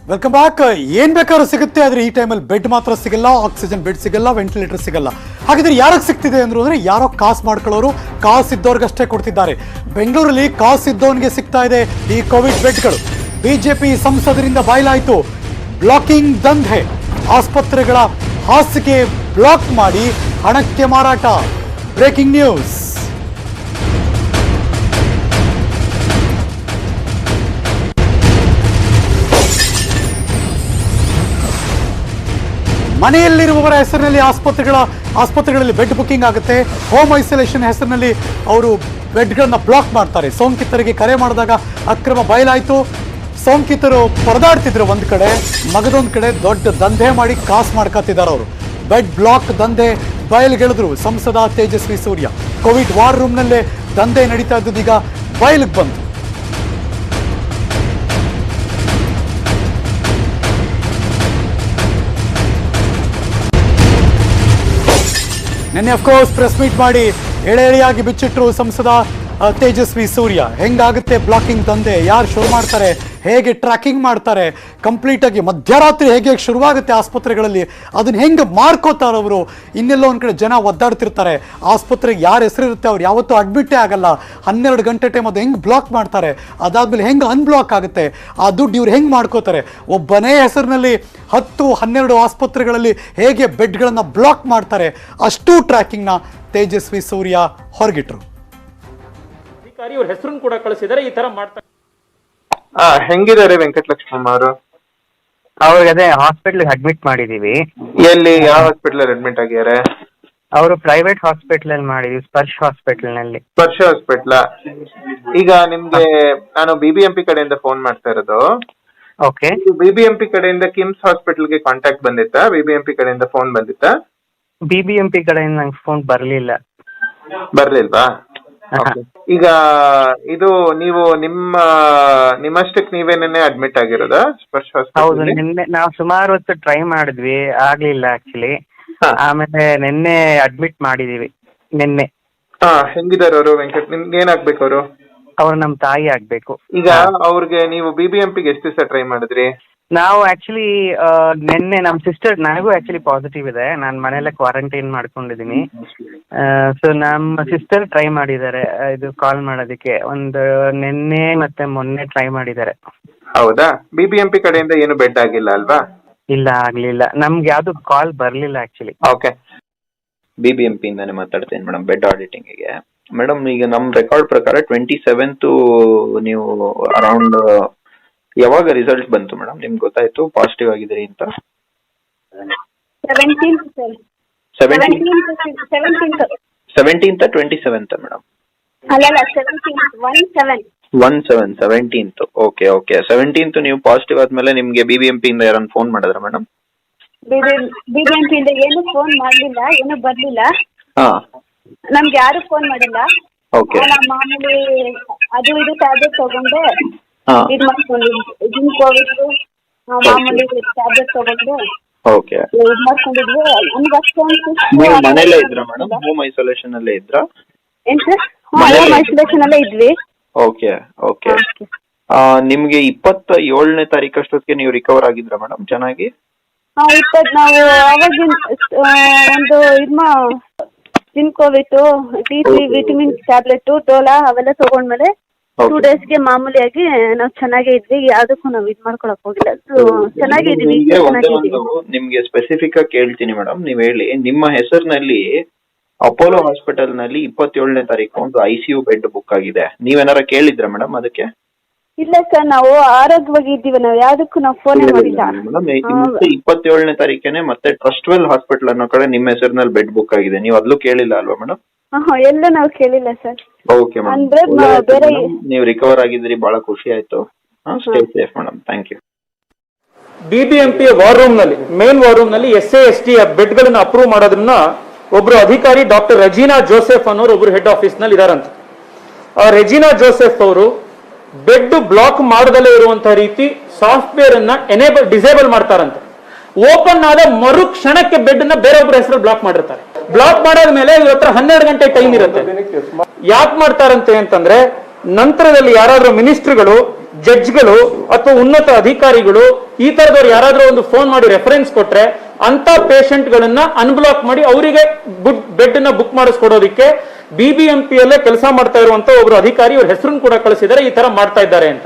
Welcome back. ಏನ್ ಬೇಕಾದ್ರೂ ಸಿಗುತ್ತೆ, ಆದ್ರೆ ಈ ಟೈಮಲ್ಲಿ ಬೆಡ್ ಮಾತ್ರ ಸಿಗಲ್ಲ, ಆಕ್ಸಿಜನ್ ಬೆಡ್ ಸಿಗಲ್ಲ, ವೆಂಟಿಲೇಟರ್ ಸಿಗಲ್ಲ. ಹಾಗಿದ್ರೆ ಯಾರಿಗೆ ಸಿಗ್ತಿದೆ ಅಂದ್ರೆ ಯಾರೋ ಕಾಸು ಮಾಡ್ಕೊಳ್ಳೋರು, ಕಾಸು ಇದ್ದವ್ರಿಗಷ್ಟೇ ಕೊಡ್ತಿದ್ದಾರೆ. ಬೆಂಗಳೂರಲ್ಲಿ ಕಾಸು ಇದ್ದವನಿಗೆ ಸಿಗ್ತಾ ಇದೆ ಈ ಕೋವಿಡ್ ಬೆಡ್ಗಳು. ಬಿಜೆಪಿ ಸಂಸದರಿಂದ ಬಾಯ್ಲಾಯಿತು ಬ್ಲಾಕಿಂಗ್ ದಂಧೆ. ಆಸ್ಪತ್ರೆಗಳ ಹಾಸಿಗೆ ಬ್ಲಾಕ್ ಮಾಡಿ ಹಣಕ್ಕೆ ಮಾರಾಟ. Breaking news. ಮನೆಯಲ್ಲಿರುವವರ ಹೆಸರಿನಲ್ಲಿ ಆಸ್ಪತ್ರೆಗಳಲ್ಲಿ ಬೆಡ್ ಬುಕಿಂಗ್ ಆಗುತ್ತೆ. ಹೋಮ್ ಐಸೋಲೇಷನ್ ಹೆಸರಿನಲ್ಲಿ ಅವರು ಬೆಡ್ಗಳನ್ನ ಬ್ಲಾಕ್ ಮಾಡ್ತಾರೆ. ಸೋಂಕಿತರಿಗೆ ಕರೆ ಮಾಡಿದಾಗ ಅಕ್ರಮ ಬಯಲಾಯಿತು. ಸೋಂಕಿತರು ಪರದಾಡ್ತಿದ್ರು ಒಂದು ಕಡೆ, ಮಗದೊಂದು ಕಡೆ ದೊಡ್ಡ ದಂಧೆ ಮಾಡಿ ಕಾಸು ಮಾಡ್ಕೊತಿದ್ದಾರೆ ಅವರು. ಬೆಡ್ ಬ್ಲಾಕ್ ದಂಧೆ ಬಯಲ್ಗೆಳೆದ್ರು ಸಂಸದ ತೇಜಸ್ವಿ ಸೂರ್ಯ. ಕೋವಿಡ್ ವಾರ್ ರೂಮ್ನಲ್ಲೇ ದಂಧೆ ನಡೀತಾ ಇದ್ದದೀಗ ಬಯಲಿಗೆ ಬಂತು. ನಿನ್ನೆ ಅಫ್ಕೋರ್ಸ್ ಪ್ರೆಸ್ ಮೀಟ್ ಮಾಡಿ ಎಳೆಯಾಗಿ ಬಿಚ್ಚಿಟ್ರು ಸಂಸದ ತೇಜಸ್ವಿ ಸೂರ್ಯ. ಹೆಂಗಾಗುತ್ತೆ ಬ್ಲಾಕಿಂಗ್ ದಂಧೆ, ಯಾರು ಶುರು ಮಾಡ್ತಾರೆ, ಹೇಗೆ ಟ್ರ್ಯಾಕಿಂಗ್ ಮಾಡ್ತಾರೆ, ಕಂಪ್ಲೀಟ್ ಆಗಿ ಮಧ್ಯರಾತ್ರಿ ಹೇಗೆ ಶುರುವಾಗುತ್ತೆ ಆಸ್ಪತ್ರೆಗಳಲ್ಲಿ, ಅದನ್ನ ಹೆಂಗೆ ಮಾರ್ಕೋತಾರೆ ಅವರು. ಇನ್ನೆಲ್ಲೋ ಒಂದು ಕಡೆ ಜನ ಒದ್ದಾಡ್ತಿರ್ತಾರೆ. ಆಸ್ಪತ್ರೆಗೆ ಯಾರ ಹೆಸರಿರುತ್ತೆ ಅವ್ರು ಯಾವತ್ತೂ ಅಡ್ಮಿಟ್ಟೇ ಆಗಲ್ಲ. 12 ಗಂಟೆ ಟೈಮ್ ಅದು ಹೆಂಗೆ ಬ್ಲಾಕ್ ಮಾಡ್ತಾರೆ, ಅದಾದ್ಮೇಲೆ ಹೆಂಗೆ ಅನ್ಬ್ಲಾಕ್ ಆಗುತ್ತೆ, ಆ ದುಡ್ಡು ಇವ್ರು ಹೆಂಗೆ ಮಾಡ್ಕೋತಾರೆ. ಒಬ್ಬನೇ ಹೆಸರಿನಲ್ಲಿ 10-12 ಆಸ್ಪತ್ರೆಗಳಲ್ಲಿ ಹೇಗೆ ಬೆಡ್ಗಳನ್ನು ಬ್ಲಾಕ್ ಮಾಡ್ತಾರೆ, ಅಷ್ಟು ಟ್ರ್ಯಾಕಿಂಗ್ನ ತೇಜಸ್ವಿ ಸೂರ್ಯ ಹೊರಗಿಟ್ರು. ಅವ್ರ ಹೆಸರನ್ನು ಕೂಡ ಕಳಿಸಿದ್ದಾರೆ. ಈ ತರ ಮಾಡ್ತಾರೆ. ಹೆಂಗಿದ್ದಾರೆ ವೆಂಕಟಲಕ್ಷ್ಮಮ್ಮ ಅವರು? ಅವ್ರಿಗೆ ಅದೇ ಹಾಸ್ಪಿಟ್ಲ್ ಅಡ್ಮಿಟ್ ಮಾಡಿದೀವಿ. ಎಲ್ಲಿ, ಯಾವ ಹಾಸ್ಪಿಟಲ್ ಅಡ್ಮಿಟ್ ಆಗಿದ್ದಾರೆ? ಅವರು ಪ್ರೈವೇಟ್ ಹಾಸ್ಪಿಟಲ್ ಅಲ್ಲಿ ಮಾಡಿದೀವಿ, ಸ್ಪರ್ಶ್ ಹಾಸ್ಪಿಟಲ್ ನಲ್ಲಿ. ಸ್ಪರ್ಶ ಹಾಸ್ಪಿಟ್ಲ. ಈಗ ನಿಮ್ಗೆ ನಾನು BBMP ಕಡೆಯಿಂದ ಫೋನ್ ಮಾಡ್ತಾ ಇರೋದು. ಓಕೆ. BBMP ಕಡೆಯಿಂದ ಕಿಮ್ಸ್ ಹಾಸ್ಪಿಟಲ್ಗೆ ಕಾಂಟ್ಯಾಕ್ಟ್ ಬಂದಿತ್ತಾ? BBMP ಕಡೆಯಿಂದ ಫೋನ್ ಬಂದಿತ್ತಾ? BBMP ಕಡೆಯಿಂದ ನಂಗೆ ಫೋನ್ ಬರ್ಲಿಲ್ಲ. ಬರ್ಲಿಲ್ವಾ? ಈಗ ಇದು ನೀವು ನಿಮ್ಮಷ್ಟಕ್ಕೆ ನೀವೇನೇ ಅಡ್ಮಿಟ್ ಆಗಿರೋದಾ ಸ್ಪರ್ಶ ಹೌದು, ಹಾಸ್ಪಿಟಲ್? ನಿನ್ನೆ ನಾವು ಸುಮಾರು ಹೊತ್ತು ಟ್ರೈ ಮಾಡಿದ್ವಿ, ಆಗ್ಲಿಲ್ಲ ಆಕ್ಚುಲಿ. ಆಮೇಲೆ ನಿನ್ನೆ ಅಡ್ಮಿಟ್ ಮಾಡಿದೀವಿ. ನಿನ್ನೆ ಹೆಂಗಿದಾರ ಅವರು ವೆಂಕಟ್? ನಿಮ್ಗೆ ಏನಾಗ್ಬೇಕು ಅವರು? ಅವ್ರು ನಮ್ ತಾಯಿ ಆಗ್ಬೇಕು. ಈಗ ಅವ್ರಿಗೆ ನೀವು BBMPಗೆ ಎಷ್ಟು ದಿವಸ ಟ್ರೈ ಮಾಡಿದ್ರಿ? ನಾವು ಆಕ್ಚುಲಿ ನಿನ್ನೆ ನಮ್ ಸಿಸ್ಟರ್, ನನಗೂ ಆಕ್ಚುಲಿ ಪಾಸಿಟಿವ್ ಇದೆ, ನಾನು ಮನೆಯಲ್ಲೇ ಕ್ವಾರಂಟೈನ್ ಮಾಡ್ಕೊಂಡಿದೀನಿ. ಸೊ ನಮ್ಮ ಸಿಸ್ಟರ್ ಟ್ರೈ ಮಾಡಿದ್ದಾರೆ ಇದು ಕಾಲ್ ಮಾಡೋದಕ್ಕೆ. ಒಂದು ನಿನ್ನೆ ಮತ್ತೆ ಮೊನ್ನೆ ಟ್ರೈ ಮಾಡಿದ್ದಾರೆ. ಹೌದಾ? BBMP ಕಡೆಯಿಂದ ಏನು ಬೆಡ್ ಆಗಿಲ್ಲ ಅಲ್ವಾ? ಇಲ್ಲ, ಆಗ್ಲಿಲ್ಲ. ನಮ್ಗೆ ಯಾವ್ದು ಕಾಲ್ ಬರ್ಲಿಲ್ಲ ಆಕ್ಚುಲಿ. ಓಕೆ. BBMP ಇಂದಾನೆ ಮಾತಾಡ್ತೇನೆ ಮೇಡಮ್, ಬೆಡ್ ಆಡಿಟಿಂಗ್ ಗೆ. ಮೇಡಮ್, ಈಗ ನಮ್ ರೆಕಾರ್ಡ್ ಪ್ರಕಾರ 27 ನೀವು ಅರೌಂಡ್ ಯಾವಾಗ ರಿಸಲ್ಟ್ ಬಂತು ಮೇಡಮ್? ನಿಮ್ಗೆ ಗೊತ್ತಾಯ್ತು ಪಾಸಿಟಿವ್ ಆಗಿದ್ರಿ ಅಂತ? 17th 27th madam? ಅಲ್ಲಲ್ಲ, 17th. ಓಕೆ. 17th ನೀವು ಪಾಸಿಟಿವ್ ಆದ್ಮೇಲೆ ನಿಮ್ಗೆ BBMP ಇಂದ ಯಾರನ್ನ ಫೋನ್ ಮಾಡಿದ್ರ ಮೇಡಮ್? BBMP ಇಂದ ಏನು ಫೋನ್ ಮಾಡ್ಲಿಲ್ಲ, ಏನು ಬರ್ಲಿಲ್ಲ. ಹಾ, ನಮ್ಗೆ ಯಾರು ಫೋನ್ ಮಾಡಿಲ್ಲ. ಓಕೆ. ಮಾಮೂಲಿ ಅದು ಇದು ಟ್ಯಾಬ್ಲೆಟ್ ತಗೊಂಡೆ ಹಾ, ಇದು ಮಾಡ್ಕೊಂಡಿದ್ವಿ. ಕೋವಿಡ್ ಮಾಮೂಲಿ ಟ್ಯಾಬ್ಲೆಟ್ ತಗೊಂಡು ಓಕೆ. ಇದು ಮಾಡ್ಕೊಂಡಿದ್ವಿ. ನಮ್ಗೆ ಅಷ್ಟೊಂದು ನೀವು ಮನೇಲೇ ಇದ್ರಾ ಮೇಡಮ್? ಹೋಮ್ ಐಸೋಲೇಷನ್ ಅಲ್ಲೇ ಇದ್ರಾ? ಏನ್ ಸರ್? ಹೋಮ್ ಐಸೋಲೇಷನ್ ಅಲ್ಲೇ ಇದ್ವಿ. ಓಕೆ. ನಿಮ್ಗೆ 27ನೇ ತಾರೀಕು ಅಷ್ಟೊತ್ತಿಗೆ ನೀವು ರಿಕವರ್ ಆಗಿದ್ರಾ ಮೇಡಮ್ ಚೆನ್ನಾಗಿ? ನಾವು ಅವಾಗಿನ ಒಂದು Covid D3 vitamin tablet Dhola ಅವೆಲ್ಲ ತಗೊಂಡ್ಮೇಲೆ 2 ಡೇಸ್ಗೆ ಮಾಮೂಲಿಯಾಗಿ ನಾವು ಚೆನ್ನಾಗೇ ಇದ್ವಿ. ಯಾವ್ದಕ್ಕೂ ನಾವು ಇದ್ ಮಾಡ್ಕೊಳಕ್ ಹೋಗಿಲ್ಲ. ಚೆನ್ನಾಗಿದೀವಿ. ನಿಮ್ಗೆ ಸ್ಪೆಸಿಫಿಕ್ ಆಗಿ ಕೇಳ್ತೀನಿ ಮೇಡಮ್, ನೀವ್ ಹೇಳಿ. ನಿಮ್ಮ ಹೆಸರಿನಲ್ಲಿ ಅಪೋಲೋ ಹಾಸ್ಪಿಟಲ್ ನಲ್ಲಿ 27ನೇ ತಾರೀಕು ಒಂದು ICU ಬೆಡ್ ಬುಕ್ ಆಗಿದೆ. ನೀವೇನಾರ ಕೇಳಿದ್ರ ಮೇಡಮ್ ಅದಕ್ಕೆ? ಇಲ್ಲ ಸರ್, ನಾವು ಆರೋಗ್ಯವಾಗಿ ಇದ್ದೀವಿ. ನಾವು ಯಾವ್ದಕ್ಕೂ ನಾವು ಫೋನ್ ಮಾಡಿಲ್ಲ ಮೇಡಮ್. 27ನೇ ತಾರೀಕೇನೆ ಮತ್ತೆ ಟ್ರಸ್ಟ್ವೆಲ್ ಹಾಸ್ಪಿಟಲ್ ಅನ್ನೋ ಕಡೆ ನಿಮ್ಮ ಹೆಸರಿನಲ್ಲಿ ಬೆಡ್ ಬುಕ್ ಆಗಿದೆ. ನೀವು ಅದ್ಲೂ ಕೇಳಿಲ್ಲ ಅಲ್ವಾ ಮೇಡಮ್? ಎಲ್ಲ ನಾವು ಕೇಳಿಲ್ಲ ಸರ್. ಓಕೆ ಮೇಡಮ್, ನೀವು ರಿಕವರ್ ಆಗಿದ್ರಿ, ಬಹಳ ಖುಷಿ ಆಯ್ತು. Stay safe madam. Thank you. BBMP war room ನಲ್ಲಿ, ಮೇನ್ ವಾರ್ ರೂಮ್ ನಲ್ಲಿ SAST ಬೆಡ್ ಗಳನ್ನ ಅಪ್ರೂವ್ ಮಾಡೋದನ್ನ ಒಬ್ರು ಅಧಿಕಾರಿ ಡಾಕ್ಟರ್ ರೆಜಿನಾ ಜೋಸೆಫ್ ಅನ್ನೋರು ಒಬ್ರು ಹೆಡ್ ಆಫೀಸ್ ನಲ್ಲಿ ಇದಾರಂತ. ಆ ರೆಜಿನಾ ಜೋಸೆಫ್ ಅವರು ಬೆಡ್ ಬ್ಲಾಕ್ ಮಾಡದಲ್ಲೇ ಇರುವಂತಹ ರೀತಿ ಸಾಫ್ಟ್ವೇರ್ ಅನ್ನ ಡಿಸೇಬಲ್ ಮಾಡ್ತಾರಂತೆ. ಓಪನ್ ಆದ ಮರು ಕ್ಷಣಕ್ಕೆ ಬೆಡ್ ನ ಬೇರೊಬ್ಬರ ಹೆಸರು ಬ್ಲಾಕ್ ಮಾಡಿರ್ತಾರೆ. ಬ್ಲಾಕ್ ಮಾಡಾದ್ಮೇಲೆ ಇವ್ರ ಹತ್ರ 12 ಗಂಟೆ ಟೈಮ್ ಇರುತ್ತೆ. ಯಾಕೆ ಮಾಡ್ತಾರಂತೆ ಅಂತಂದ್ರೆ, ನಂತರದಲ್ಲಿ ಯಾರಾದ್ರೂ ಮಿನಿಸ್ಟ್ರಿಗಳು ಜಡ್ಜ್ಗಳು ಅಥವಾ ಉನ್ನತ ಅಧಿಕಾರಿಗಳು ಈ ತರದವ್ರು ಯಾರಾದ್ರೂ ಒಂದು ಫೋನ್ ಮಾಡಿ ರೆಫರೆನ್ಸ್ ಕೊಟ್ರೆ ಅಂತ ಪೇಷಂಟ್ ಗಳನ್ನ ಅನ್ಬ್ಲಾಕ್ ಮಾಡಿ ಅವರಿಗೆ ಬೆಡ್ ನ ಬುಕ್ ಮಾಡಿಸ್ಕೊಡೋದಕ್ಕೆ BBMP ಯಲ್ಲೇ ಕೆಲಸ ಮಾಡ್ತಾ ಇರುವಂತ ಒಬ್ರು ಅಧಿಕಾರಿ ಅವ್ರ ಹೆಸರನ್ನು ಕೂಡ ಕಳಿಸಿದ್ದಾರೆ, ಈ ತರ ಮಾಡ್ತಾ ಇದ್ದಾರೆ ಅಂತ.